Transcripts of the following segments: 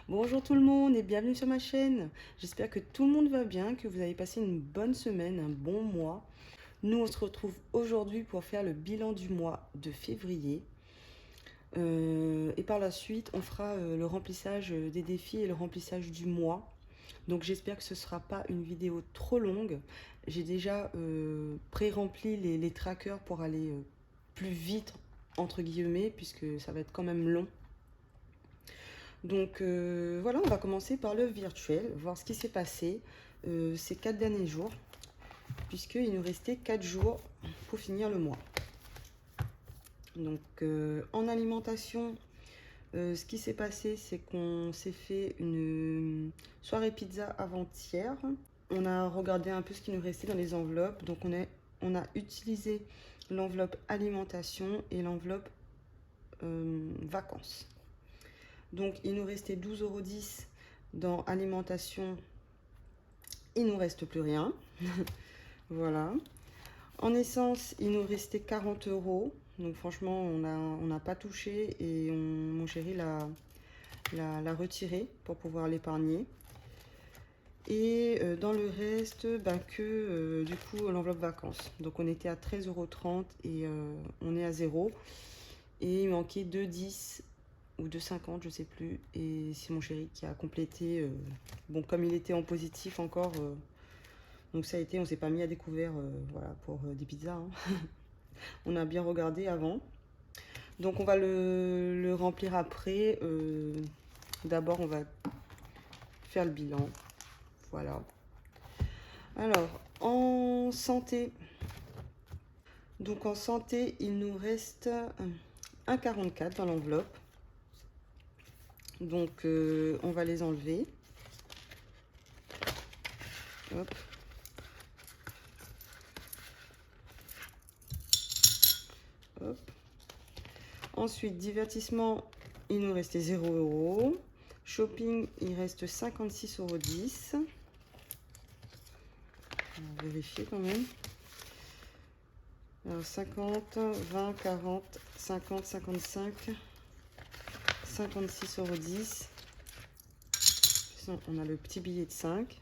Bonjour tout le monde et bienvenue sur ma chaîne. J'espère que tout le monde va bien, que vous avez passé une bonne semaine, un bon mois. Nous, on se retrouve aujourd'hui pour faire le bilan du mois de février. Et par la suite, on fera le remplissage des défis et le remplissage du mois. Donc j'espère que ce ne sera pas une vidéo trop longue. J'ai déjà pré-rempli les trackers pour aller plus vite, entre guillemets, puisque ça va être quand même long. Donc voilà, on va commencer par le virtuel, voir ce qui s'est passé ces 4 derniers jours, puisqu'il nous restait 4 jours pour finir le mois. Donc en alimentation, ce qui s'est passé, c'est qu'on s'est fait une soirée pizza avant-hier. On a regardé un peu ce qui nous restait dans les enveloppes. Donc on a utilisé l'enveloppe alimentation et l'enveloppe vacances. Donc il nous restait 12,10 € dans alimentation, il nous reste plus rien. Voilà. En essence, il nous restait 40 €. Donc franchement, on n'a pas touché et mon chéri l'a retiré pour pouvoir l'épargner. Et dans le reste, du coup l'enveloppe vacances. Donc on était à 13,30 € et on est à 0. Et il manquait 2,10 € ou 2,50, je sais plus, et c'est mon chéri qui a complété. Bon, comme il était en positif encore, donc ça a été, on s'est pas mis à découvert, voilà, pour des pizzas, hein. On a bien regardé avant, donc on va le remplir après. D'abord on va faire le bilan, voilà. Alors en santé, donc en santé il nous reste 1,44 € dans l'enveloppe. Donc on va les enlever. Hop. Hop. Ensuite, divertissement, il nous restait 0 €. Shopping, il reste 56,10 €. On va vérifier quand même. Alors 50, 20, 40, 50, 55, 56,10 €. On a le petit billet de 5.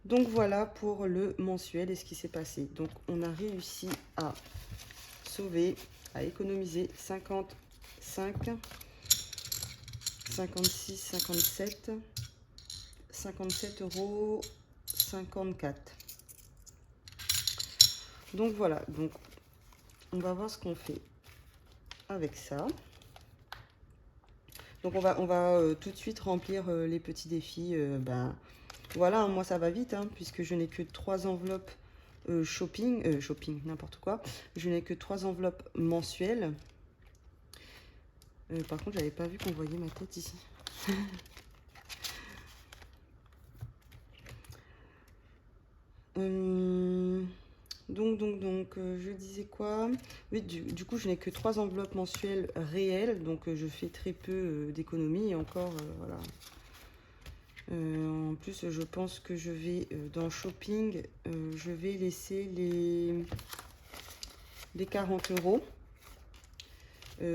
Donc voilà pour le mensuel et ce qui s'est passé. Donc on a réussi à sauver, à économiser 55, 56, 57, 57,54 €. Donc voilà, donc on va voir ce qu'on fait avec ça. Donc on va tout de suite remplir les petits défis. Voilà, hein, moi ça va vite, hein, puisque je n'ai que 3 enveloppes shopping, n'importe quoi. Je n'ai que 3 enveloppes mensuelles. Par contre, j'avais pas vu qu'on voyait ma tête ici. Donc, je disais quoi? Oui, du coup, je n'ai que 3 enveloppes mensuelles réelles, donc je fais très peu d'économies. Et encore, voilà. En plus, je pense que je vais, dans shopping, je vais laisser les 40 €.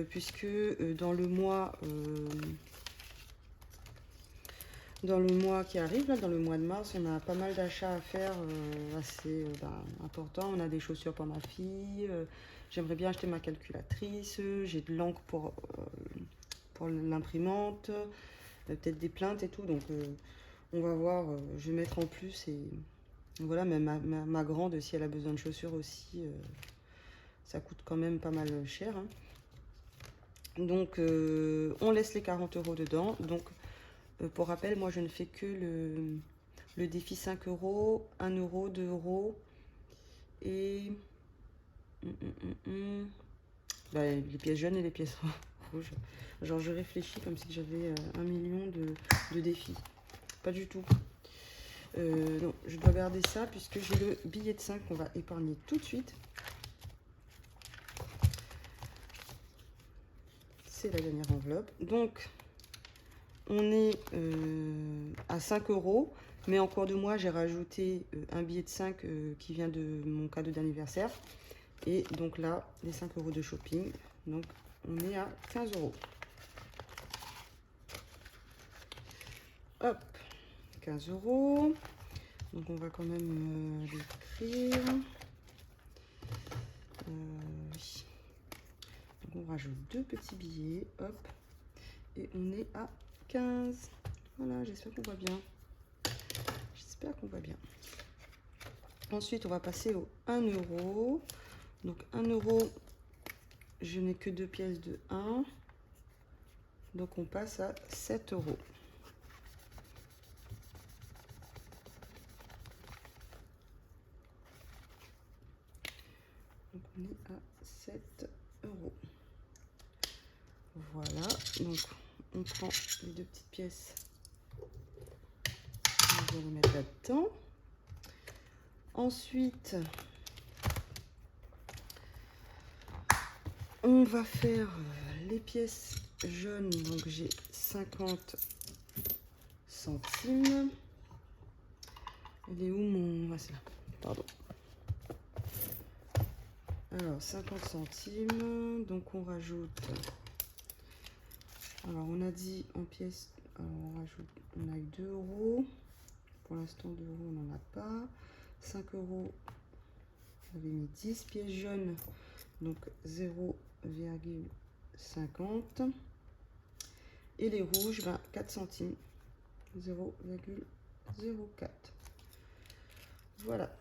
Puisque dans le mois qui arrive, là, dans le mois de mars, on a pas mal d'achats à faire assez importants. On a des chaussures pour ma fille, j'aimerais bien acheter ma calculatrice, j'ai de l'encre pour l'imprimante, peut-être des plaintes et tout. Donc on va voir, je vais mettre en plus. Et voilà, même ma grande, si elle a besoin de chaussures aussi, ça coûte quand même pas mal cher, hein. Donc on laisse les 40 € dedans. Donc pour rappel, moi je ne fais que le défi 5 €, 1 €, 2 € et les pièces jaunes et les pièces rouges. Genre je réfléchis comme si j'avais 1 million de défis. Pas du tout. Non, je dois garder ça puisque j'ai le billet de 5 qu'on va épargner tout de suite. C'est la dernière enveloppe. Donc on est à 5 €, mais en cours de mois j'ai rajouté un billet de 5 qui vient de mon cadeau d'anniversaire, et donc là les 5 € de shopping, donc on est à 15 €. hop, 15 €. Donc on va quand même l'écrire. Oui. Donc on rajoute 2 petits billets, hop, et on est à 15. Voilà, j'espère qu'on voit bien. J'espère qu'on voit bien. Ensuite, on va passer au 1 €. Donc 1 €, je n'ai que 2 pièces de 1. Donc on passe à 7 €. Donc on est à 7 €. Voilà, donc on prend les 2 petites pièces. On va les mettre là-dedans. Ensuite, on va faire les pièces jaunes. Donc j'ai 50 centimes. Elle est où mon... Ah, c'est là. Pardon. Alors 50 centimes. Donc on rajoute... Alors on a dit en pièces... Alors on rajoute... On a eu 2 €. Pour l'instant 2 € on n'en a pas. 5 €. J'avais mis 10 pièces jaunes. Donc 0,50. Et les rouges, 4 centimes. 0,04. Voilà.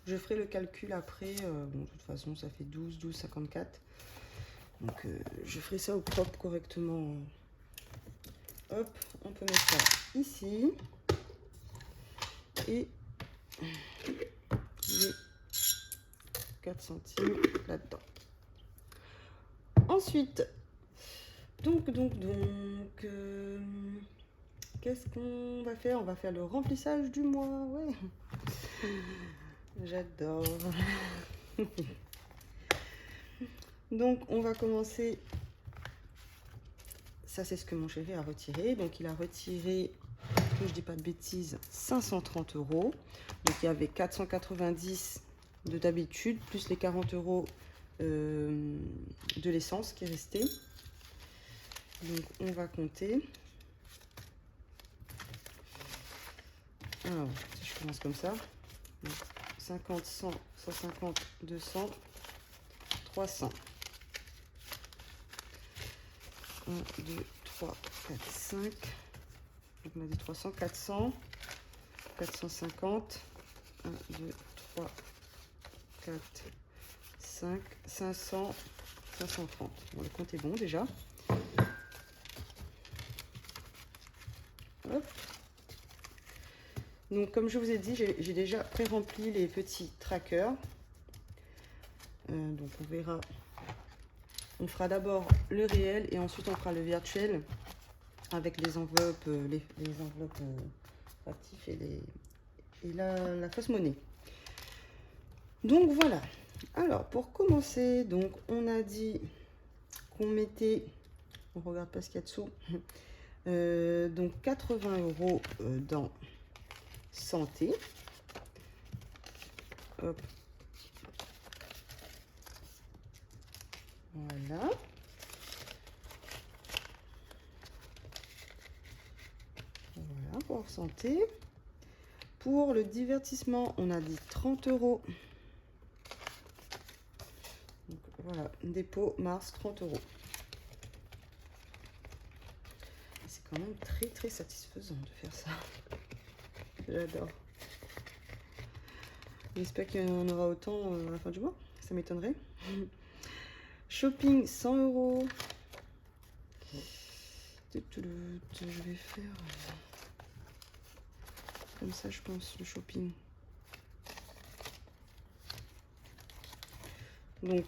Je ferai le calcul après. Bon, de toute façon, ça fait 12,54. Donc, je ferai ça au propre correctement. Hop, on peut mettre ça ici. Et les 4 centimes là-dedans. Ensuite, qu'est-ce qu'on va faire? On va faire le remplissage du mois. Ouais. J'adore. Donc, on va commencer. Ça, c'est ce que mon chéri a retiré. Donc, il a retiré, que je dis pas de bêtises, 530 €. Donc, il y avait 490 de d'habitude, plus les 40 € de l'essence qui est resté. Donc, on va compter. Alors, si je commence comme ça. Donc, 50, 100, 150, 200, 300. 1, 2, 3, 4, 5. Donc on a dit 300, 400, 450. 1, 2, 3, 4, 5, 500, 530. Bon, le compte est bon déjà. Hop. Donc comme je vous ai dit, j'ai déjà pré-rempli les petits trackers. Donc on verra. On fera d'abord le réel et ensuite on fera le virtuel avec les enveloppes, les enveloppes factices et la fausse monnaie. Donc voilà. Alors pour commencer, donc on a dit qu'on mettait, on regarde pas ce qu'il y a dessous, donc 80 € dans santé. Hop. Voilà. Voilà pour santé. Pour le divertissement, on a dit 30 €. Donc, voilà, dépôt mars 30 €. C'est quand même très très satisfaisant de faire ça. J'adore. J'espère qu'il y en aura autant à la fin du mois. Ça m'étonnerait. Shopping 100 €. Je vais faire comme ça, je pense, le shopping. Donc,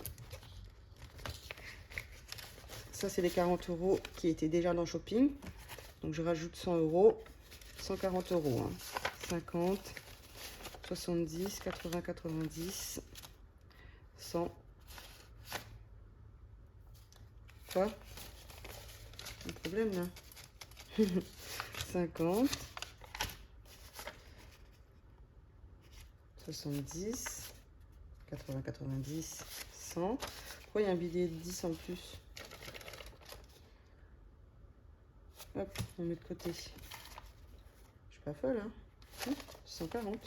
ça, c'est les 40 € qui étaient déjà dans le shopping. Donc, je rajoute 100 €, 140 €. Hein. 50, 70, 80, 90, 100. Quoi? Un problème là? 50, 70, 80, 90, 100. Pourquoi il y a un billet de 10 en plus? Hop, on met de côté. Je suis pas folle, hein. 140.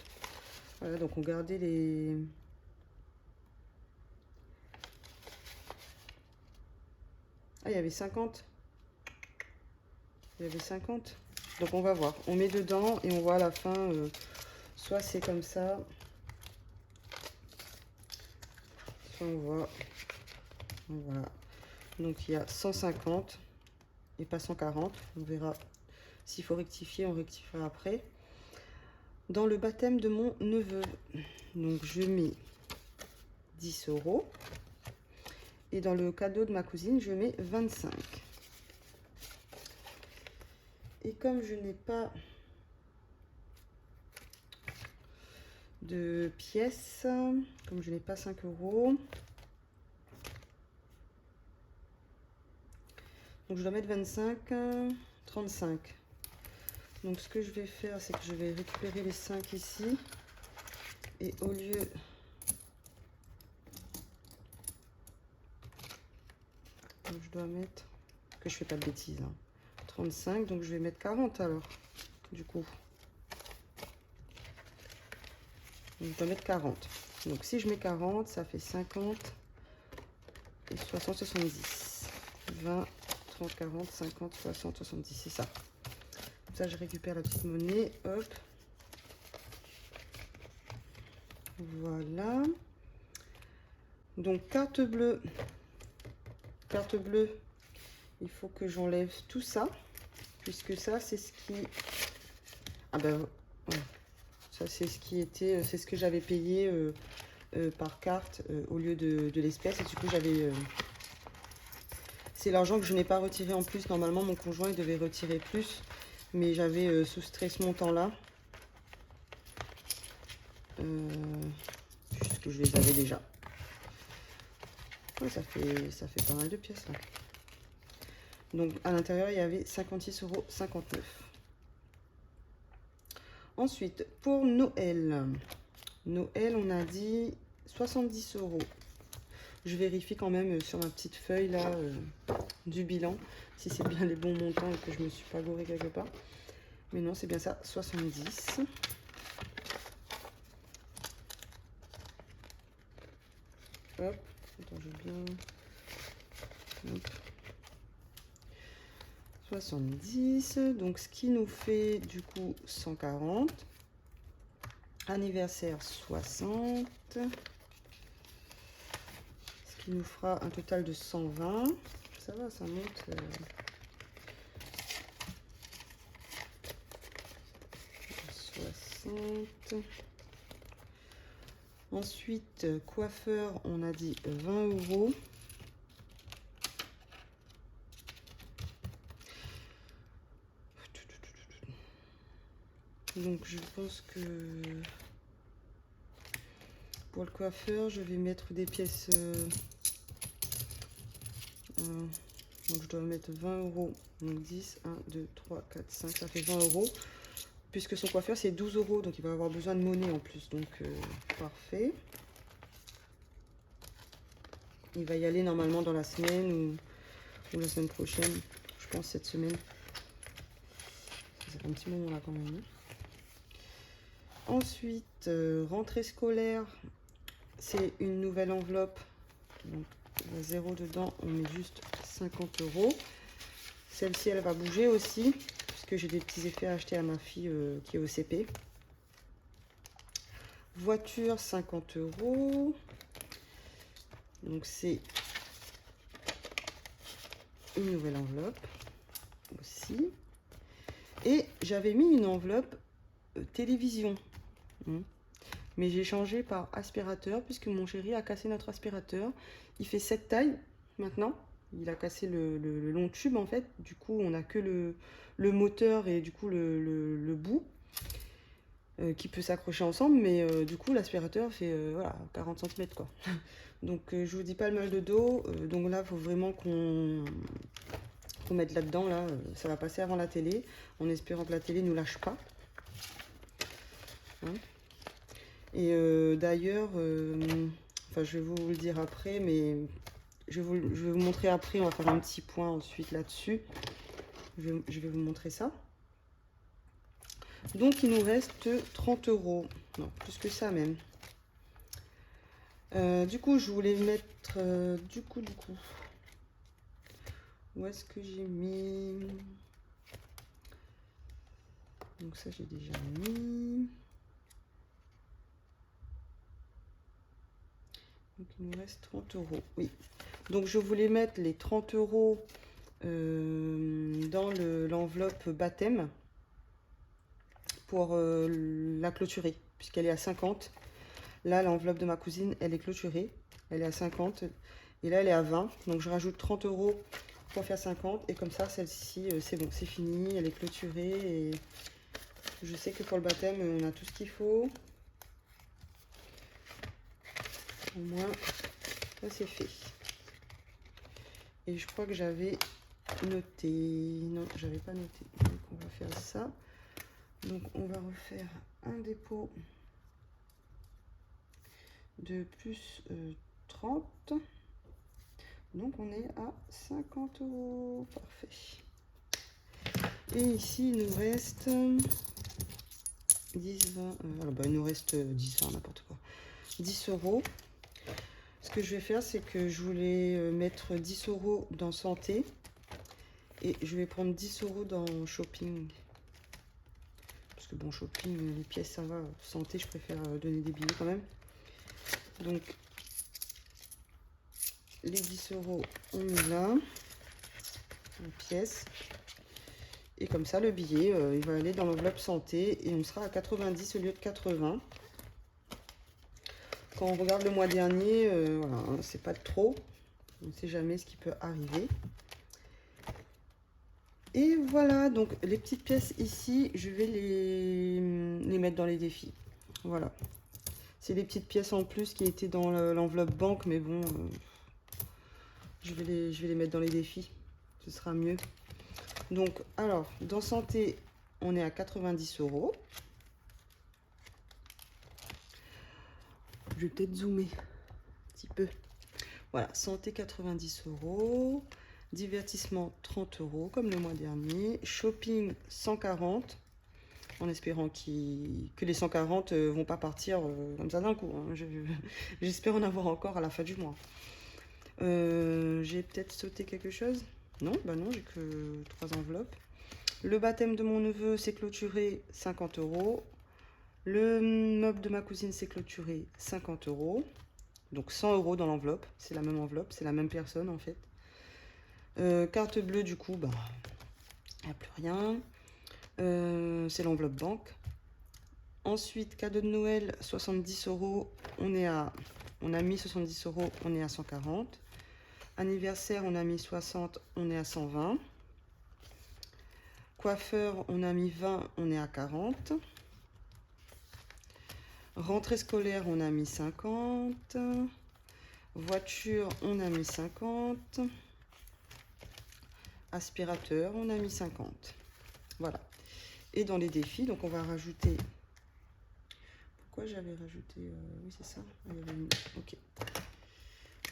Voilà, donc on gardait les... Ah, il y avait 50. Il y avait 50. Donc on va voir. On met dedans et on voit à la fin, soit c'est comme ça, soit on voit. Voilà. Donc il y a 150 et pas 140. On verra s'il faut rectifier, on rectifiera après. Dans le baptême de mon neveu, donc je mets 10 €. Et dans le cadeau de ma cousine, je mets 25. Et comme je n'ai pas de pièces, comme je n'ai pas 5 €, donc je dois mettre 25, 35. Donc ce que je vais faire, c'est que je vais récupérer les 5 ici. Et au lieu... Donc je dois mettre... Que je fais pas de bêtises. 35, donc je vais mettre 40 alors. Du coup. Donc je dois mettre 40. Donc si je mets 40, ça fait 50 et 60, 70. 20, 30, 40, 50, 60, 70. C'est ça. Comme ça, je récupère la petite monnaie. Hop. Voilà. Donc carte bleue. Carte bleue. Il faut que j'enlève tout ça. Puisque ça, c'est ce qui... Ah ben... Ouais. Ça, c'est ce qui était... C'est ce que j'avais payé par carte au lieu de l'espèce. Et du coup, j'avais... C'est l'argent que je n'ai pas retiré en plus. Normalement, mon conjoint, il devait retirer plus. Mais j'avais soustrait ce montant-là. Puisque je les avais déjà. Ouais, ça fait pas mal de pièces là. Donc à l'intérieur, il y avait 56,59 €. Ensuite, pour Noël. Noël, on a dit 70 €. Je vérifie quand même sur ma petite feuille là du bilan. Si c'est bien les bons montants et que je me suis pas gourée quelque part. Mais non, c'est bien ça, 70. Hop, attends, je vais bien... Hop. 70, donc ce qui nous fait du coup 140. Anniversaire 60. Ce qui nous fera un total de 120. Ça va, ça monte. 60. Ensuite, coiffeur, on a dit 20 €. Donc je pense que pour le coiffeur, je vais mettre des pièces. Donc je dois mettre 20 €. Donc 10, 1, 2, 3, 4, 5, ça fait 20 €. Puisque son coiffeur c'est 12 €, donc il va avoir besoin de monnaie en plus. Donc parfait. Il va y aller normalement dans la semaine ou la semaine prochaine. Je pense cette semaine. Ça fait un petit moment là quand même. Ensuite, rentrée scolaire, c'est une nouvelle enveloppe. Donc, il y a 0 dedans, on met juste 50 €. Celle-ci, elle va bouger aussi, puisque j'ai des petits effets à acheter à ma fille qui est au CP. Voiture, 50 €. Donc, c'est une nouvelle enveloppe aussi. Et j'avais mis une enveloppe télévision. Mais j'ai changé par aspirateur puisque mon chéri a cassé notre aspirateur. Il fait cette taille maintenant. Il a cassé le long tube en fait. Du coup, on n'a que le moteur et du coup le bout qui peut s'accrocher ensemble. Mais du coup, l'aspirateur fait voilà, 40 cm quoi. Donc, je vous dis pas le mal de dos. Donc là, il faut vraiment qu'on mette là-dedans. Là, ça va passer avant la télé en espérant que la télé nous lâche pas. Hein. Et d'ailleurs, enfin je vais vous le dire après, mais je vais vous montrer après, on va faire un petit point ensuite là-dessus. Je vais vous montrer ça. Donc il nous reste 30 €. Non, plus que ça même. Du coup, je voulais mettre... du coup. Où est-ce que j'ai mis? Donc ça, j'ai déjà mis. Donc il nous reste 30 €. Oui. Donc je voulais mettre les 30 € dans l'enveloppe baptême pour la clôturer, puisqu'elle est à 50. Là, l'enveloppe de ma cousine, elle est clôturée. Elle est à 50. Et là, elle est à 20. Donc je rajoute 30 € pour faire 50. Et comme ça, celle-ci, c'est bon, c'est fini. Elle est clôturée. Et je sais que pour le baptême, on a tout ce qu'il faut. Au moins, ça c'est fait. Et je crois que j'avais noté. Non, j'avais pas noté. Donc on va faire ça. Donc on va refaire un dépôt de plus 30. Donc on est à 50 €. Parfait. Et ici il nous reste 10, 20. Alors bah, il nous reste 10, 20, n'importe quoi. 10 €. Ce que je vais faire, c'est que je voulais mettre 10 € dans santé. Et je vais prendre 10 € dans shopping. Parce que bon, shopping, les pièces, ça va. Santé, je préfère donner des billets quand même. Donc, les 10 €, on met là. En pièces. Et comme ça, le billet, il va aller dans l'enveloppe santé. Et on sera à 90 au lieu de 80. Quand on regarde le mois dernier, voilà, hein, c'est pas trop. On ne sait jamais ce qui peut arriver. Et voilà, donc les petites pièces ici, je vais les mettre dans les défis. Voilà. C'est des petites pièces en plus qui étaient dans l'enveloppe banque, mais bon, je vais les mettre dans les défis. Ce sera mieux. Donc, alors, dans santé, on est à 90 €. Je vais peut-être zoomer un petit peu. Voilà, santé 90 €. Divertissement 30 € comme le mois dernier. Shopping 140, en espérant que les 140 vont pas partir comme ça d'un coup. Hein. J'espère en avoir encore à la fin du mois. J'ai peut-être sauté quelque chose? Non, bah non, j'ai que 3 enveloppes. Le baptême de mon neveu, c'est clôturé 50 €. Le meuble de ma cousine, c'est clôturé 50 €. Donc 100 € dans l'enveloppe. C'est la même enveloppe, c'est la même personne en fait. Carte bleue, du coup, bah, il n'y a plus rien. C'est l'enveloppe banque. Ensuite, cadeau de Noël, 70 €. On a mis 70 €, on est à 140. Anniversaire, on a mis 60, on est à 120. Coiffeur, on a mis 20, on est à 40. Rentrée scolaire, on a mis 50. Voiture, on a mis 50. Aspirateur, on a mis 50. Voilà. Et dans les défis, donc on va rajouter... Pourquoi j'avais rajouté... oui, c'est ça. Ok.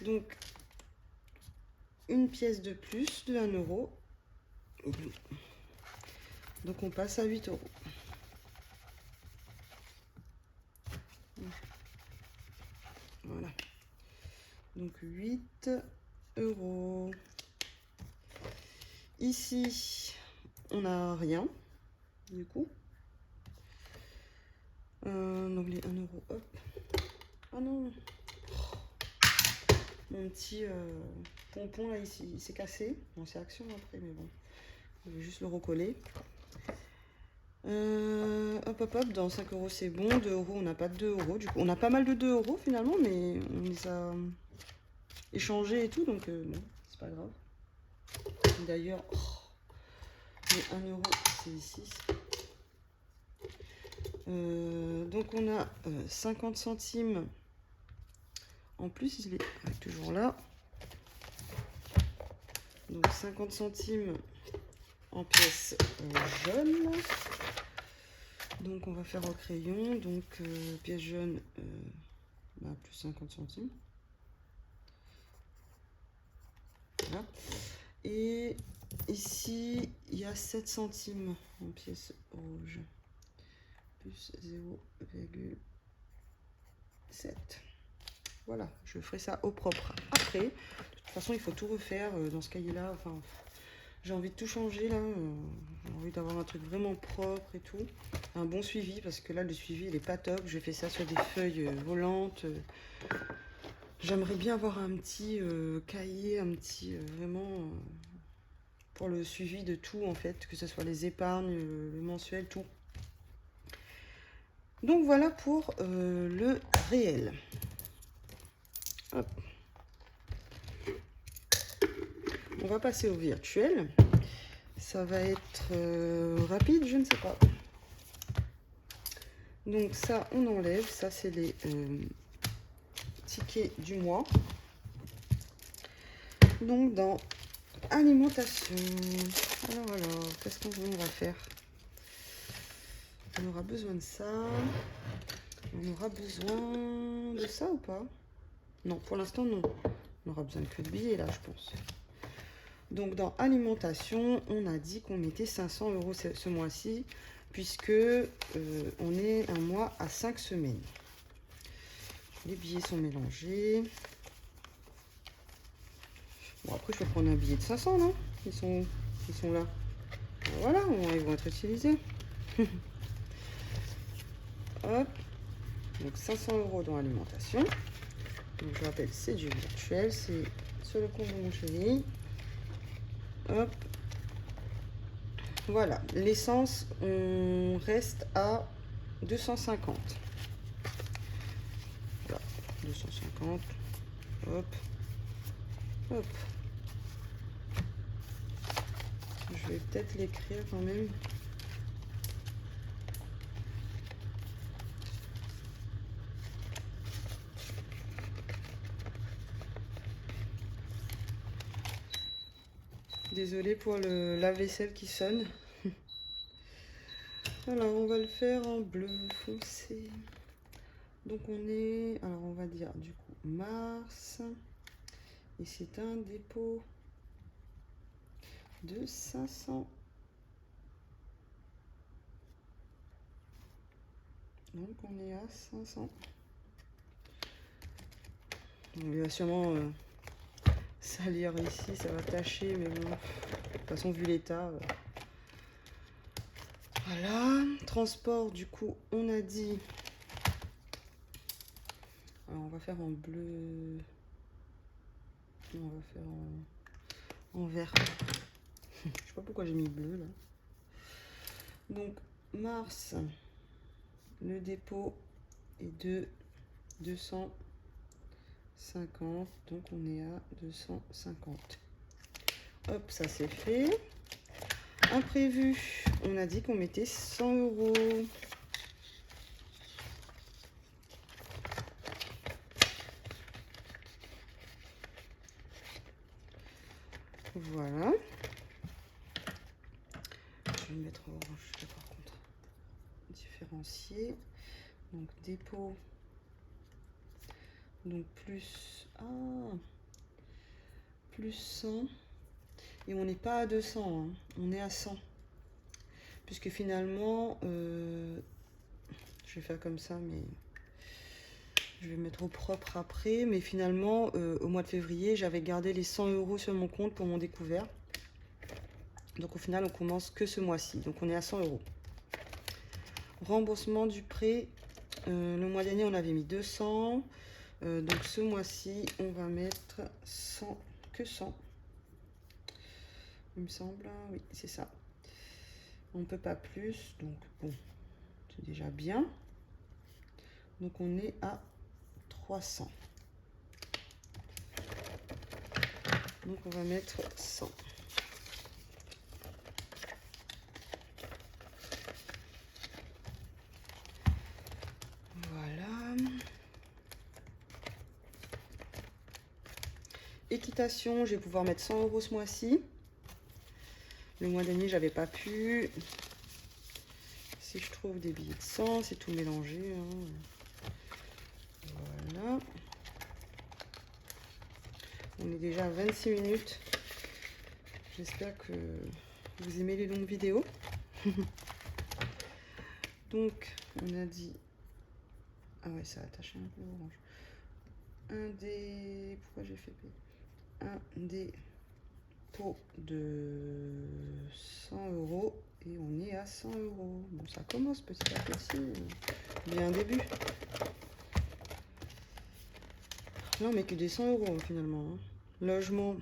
Donc, une pièce de plus de 1 €. Donc, on passe à 8 €. Voilà. Donc, 8 €. Ici, on n'a rien, du coup. Donc, les 1 €, hop. Ah non, mon petit pompon là ici, il s'est cassé. Bon, c'est action après, mais bon, je vais juste le recoller. Hop hop hop, dans 5 € c'est bon. 2 €, on n'a pas de 2 €. Du coup, on a pas mal de 2 € finalement, mais on les a échangés et tout, donc bon, c'est pas grave. D'ailleurs, les 1 €, c'est ici. Donc on a 50 centimes. En plus, il est toujours là. Donc 50 centimes en pièces jaunes. Donc on va faire au crayon. Donc pièce jaune, plus 50 centimes. Voilà. Et ici, il y à 7 centimes en pièces rouges. Plus 0,7. Voilà, je ferai ça au propre. Après, de toute façon, il faut tout refaire dans ce cahier-là. Enfin, j'ai envie de tout changer là. J'ai envie d'avoir un truc vraiment propre et tout. Un bon suivi, parce que là, le suivi, il est pas top. Je fais ça sur des feuilles volantes. J'aimerais bien avoir un petit cahier, un petit vraiment pour le suivi de tout en fait, que ce soit les épargnes, le mensuel, tout. Donc voilà pour le réel. Hop. On va passer au virtuel. Ça va être rapide, je ne sais pas. Donc ça, on enlève. Ça, c'est les tickets du mois. Donc dans alimentation. Alors, qu'est-ce qu'on va faire? On aura besoin de ça. On aura besoin de ça ou pas? Non, pour l'instant, non. On aura besoin que de billets, là, je pense. Donc, dans alimentation, on a dit qu'on mettait 500 € ce mois-ci, puisque on est un mois à 5 semaines. Les billets sont mélangés. Bon, après, je vais prendre un billet de 500, non? Ils sont là. Voilà, ils vont être utilisés. Hop. Donc, 500 € dans alimentation. Donc, je rappelle, c'est du virtuel. C'est sur le compte de mon chéri. Hop. Voilà. L'essence, on reste à 250. Voilà. 250. Hop. Hop. Je vais peut-être l'écrire quand même. Désolée pour le lave-vaisselle qui sonne. Alors, on va le faire en bleu foncé. Donc, on est... Alors, on va dire, du coup, mars. Et c'est un dépôt de 500. Donc, on est à 500. Il va sûrement salir ici, ça va tacher, mais bon. De toute façon, vu l'état... Voilà. Transport, du coup, on a dit... Alors, on va faire en bleu... On va faire en vert. Je sais pas pourquoi j'ai mis bleu, là. Donc, mars, le dépôt est de 250. Donc, on est à 250. Hop, ça c'est fait. Imprévu, on a dit qu'on mettait 100 €. Voilà. Je vais le mettre orange par contre. Différencier. Donc dépôt. Donc plus. Ah, plus 100. Et on n'est pas à 200. Hein. On est à 100. Puisque finalement. Je vais faire comme ça, mais. Je vais mettre au propre après. Mais finalement, au mois de février, j'avais gardé les 100 € sur mon compte pour mon découvert. Donc au final, on commence que ce mois-ci. Donc on est à 100 €. Remboursement du prêt. Le mois dernier, on avait mis 200. Donc ce mois-ci, on va mettre 100, que 100. Il me semble. Oui, c'est ça. On ne peut pas plus. Donc bon, c'est déjà bien. Donc on est à 300. Donc on va mettre 100. Voilà. Équitation, je vais pouvoir mettre 100 € ce mois-ci. Le mois dernier, j'avais pas pu. Si je trouve des billets de 100, c'est tout mélangé. Hein. Voilà. On est déjà à 26 minutes. J'espère que Vous aimez les longues vidéos? Donc, on a dit... Ah ouais, ça a attaché un peu orange. Un des... Pourquoi j'ai fait payer? Un des pots de 100 € et on est à 100 €. Bon, ça commence petit à petit. Il y a un début. Là, on met que des 100 € finalement. Hein. Logement,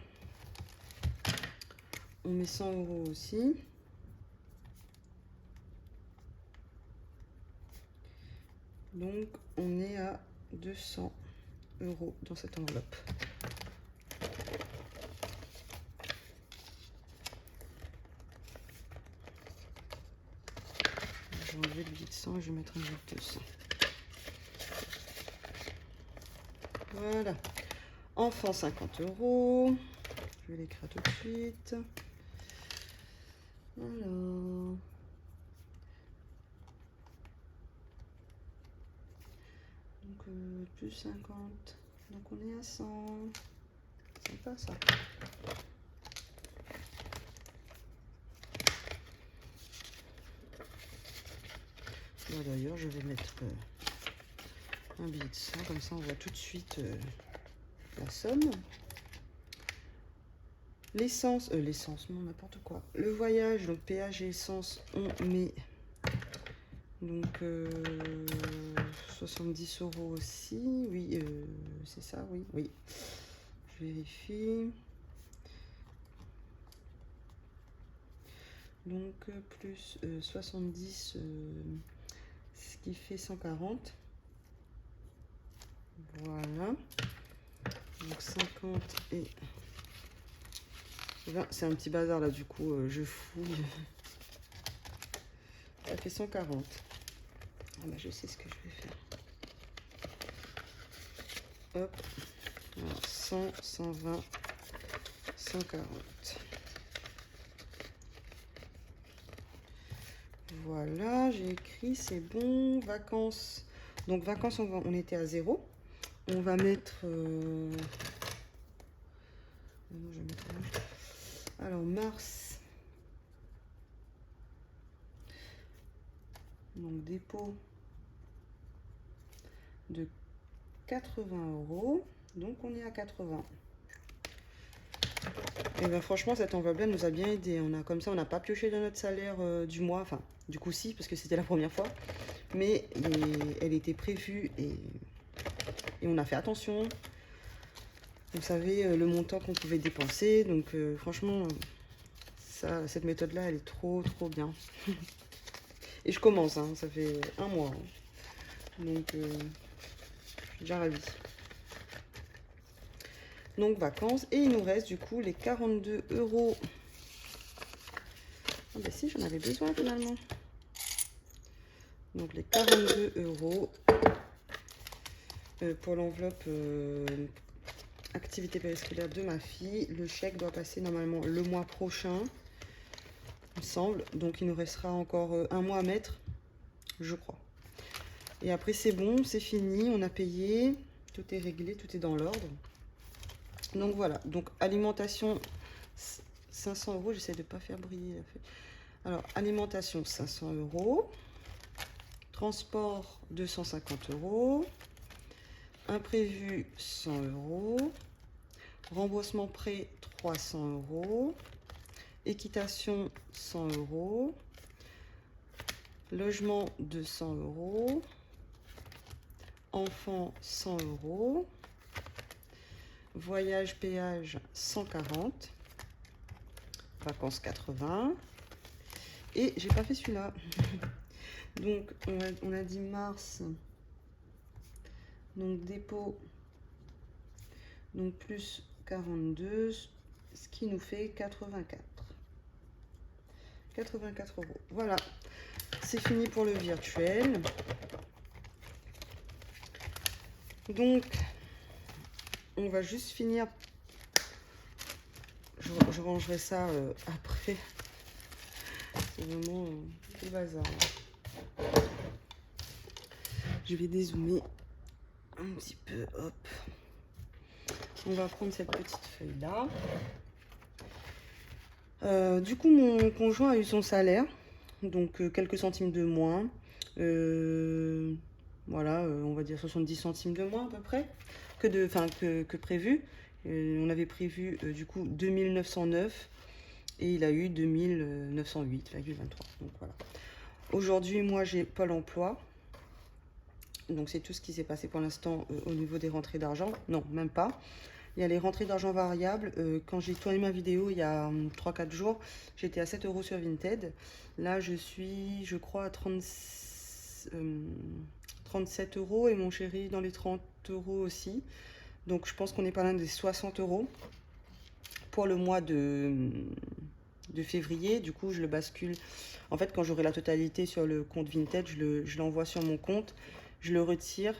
on met 100 € aussi. Donc, on est à 200 € dans cette enveloppe. Je vais enlever le billet de 100 et je vais mettre un billet de 200. Voilà. Enfant, 50 €. Je vais l'écrire tout de suite. Alors. Donc, plus 50. Donc, on est à 100. C'est pas ça. Bon, d'ailleurs, je vais mettre un billet de 100. Comme ça, on voit tout de suite la somme. L'essence, non, n'importe quoi. Le voyage, donc péage et essence, on met donc 70 € aussi. Oui, c'est ça, oui, oui. Je vérifie. Donc plus 70, ce qui fait 140. Voilà. Donc 50 et 20. C'est un petit bazar là, du coup, je fouille. Ça fait 140. Ah bah, je sais ce que je vais faire. Hop. Alors, 100, 120, 140. Voilà, j'ai écrit, c'est bon. Vacances. Donc, vacances, on était à 0. On va mettre... non, je vais mettre... Alors, mars. Donc, dépôt de 80 €. Donc, on est à 80. Et bien, franchement, cette enveloppe-là nous a bien aidé. On a, comme ça, on n'a pas pioché dans notre salaire du mois. Enfin, du coup, si, parce que c'était la première fois. Mais elle était prévue et on a fait attention. On savait le montant qu'on pouvait dépenser. Donc, franchement, cette méthode-là, elle est trop bien. Et je commence, hein, ça fait un mois. Hein. Donc, je suis déjà ravie. Donc, vacances. Et il nous reste, du coup, les 42 €. Ah ben si, j'en avais besoin, finalement. Donc, les 42 € pour l'enveloppe activité périscolaire de ma fille. Le chèque doit passer normalement le mois prochain, il me semble. Donc, il nous restera encore un mois à mettre, je crois. Et après, c'est bon, c'est fini, on a payé. Tout est réglé, tout est dans l'ordre. Donc, voilà. Donc, alimentation, 500 €. J'essaie de ne pas faire briller la feuille. Alors, alimentation, 500 €. Transport, 250 €. Imprévu, 100 €. Remboursement prêt, 300 €. Équitation, 100 €. Logement, 200 €. Enfant, 100 €. Voyage, péage, 140. Vacances, 80. Et j'ai pas fait celui-là. Donc, on a dit mars. Donc, dépôt. Donc, plus 42. Ce qui nous fait 84. 84 €. Voilà. C'est fini pour le virtuel. Donc, on va juste finir. Je rangerai ça après. C'est vraiment le bazar. Je vais dézoomer un petit peu. Hop. On va prendre cette petite feuille là. Du coup, mon conjoint a eu son salaire, donc quelques centimes de moins. Voilà, on va dire 70 centimes de moins à peu près que prévu. On avait prévu du coup 2909 et il a eu 2908,23. Donc voilà. Aujourd'hui, moi j'ai Pôle emploi. Donc c'est tout ce qui s'est passé pour l'instant au niveau des rentrées d'argent. Non, même pas. Il y a les rentrées d'argent variables. Quand j'ai tourné ma vidéo il y a 3-4 jours, j'étais à 7 euros sur Vinted. Là, je suis, je crois, à 37 euros et mon chéri dans les 30 euros aussi. Donc, je pense qu'on est pas loin des 60 euros pour le mois de février. Du coup, je le bascule. En fait, quand j'aurai la totalité sur le compte Vinted, je l'envoie sur mon compte, je le retire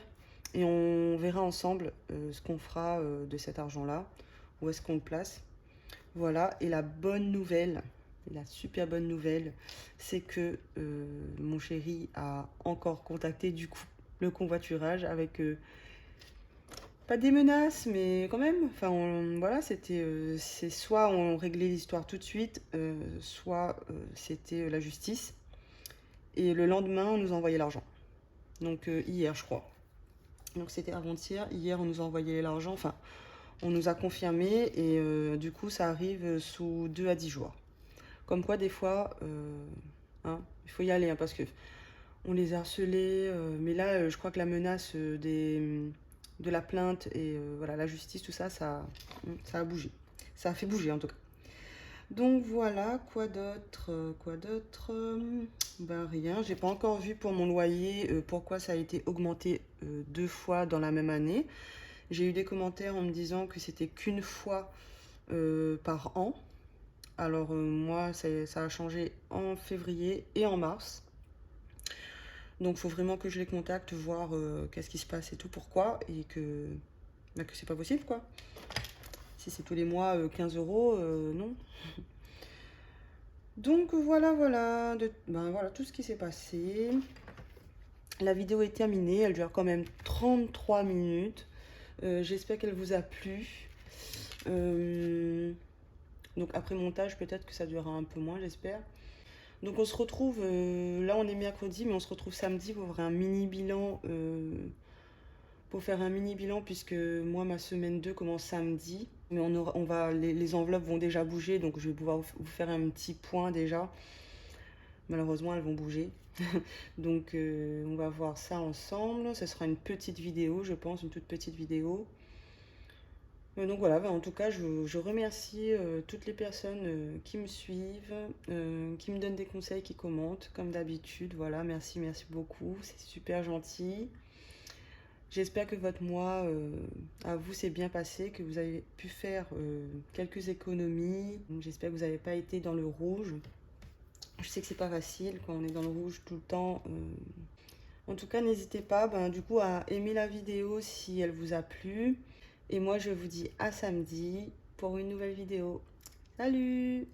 et on verra ensemble ce qu'on fera de cet argent-là, où est-ce qu'on le place. Voilà, et la bonne nouvelle, la super bonne nouvelle, c'est que mon chéri a encore contacté du coup le convoiturage avec pas des menaces, mais quand même. Enfin, voilà, c'est soit on réglait l'histoire tout de suite, soit c'était la justice. Et le lendemain, on nous envoyait l'argent. Donc hier, je crois. Donc c'était avant-hier. Hier, on nous a envoyé l'argent. Enfin, on nous a confirmé et du coup, ça arrive sous 2 à 10 jours. Comme quoi, des fois, hein, il faut y aller hein, parce que on les a harcelés. Mais là, je crois que la menace de la plainte et voilà, la justice, tout ça, ça a bougé. Ça a fait bouger en tout cas. Donc voilà, quoi d'autre Ben rien, j'ai pas encore vu pour mon loyer pourquoi ça a été augmenté 2 fois dans la même année. J'ai eu des commentaires en me disant que c'était qu'une fois par an. Alors moi, ça a changé en février et en mars. Donc il faut vraiment que je les contacte, voir qu'est-ce qui se passe et tout, pourquoi, et bah, que c'est pas possible quoi. Si c'est tous les mois 15 euros, non. Donc voilà, ben, voilà tout ce qui s'est passé. La vidéo est terminée, elle dure quand même 33 minutes. J'espère qu'elle vous a plu. Donc après montage, peut-être que ça durera un peu moins, j'espère. Donc on se retrouve, là on est mercredi, mais on se retrouve samedi pour faire un mini bilan. Puisque moi ma semaine 2 commence samedi. Mais les enveloppes vont déjà bouger, donc je vais pouvoir vous faire un petit point déjà. Malheureusement elles vont bouger. Donc on va voir ça ensemble. Ce sera une petite vidéo, je pense, une toute petite vidéo. Donc voilà, en tout cas, je remercie toutes les personnes qui me suivent, qui me donnent des conseils, qui commentent, comme d'habitude. Voilà, merci beaucoup, c'est super gentil. J'espère que votre mois à vous s'est bien passé, que vous avez pu faire quelques économies. J'espère que vous n'avez pas été dans le rouge. Je sais que c'est pas facile quand on est dans le rouge tout le temps. En tout cas, n'hésitez pas du coup à aimer la vidéo si elle vous a plu. Et moi, je vous dis à samedi pour une nouvelle vidéo. Salut!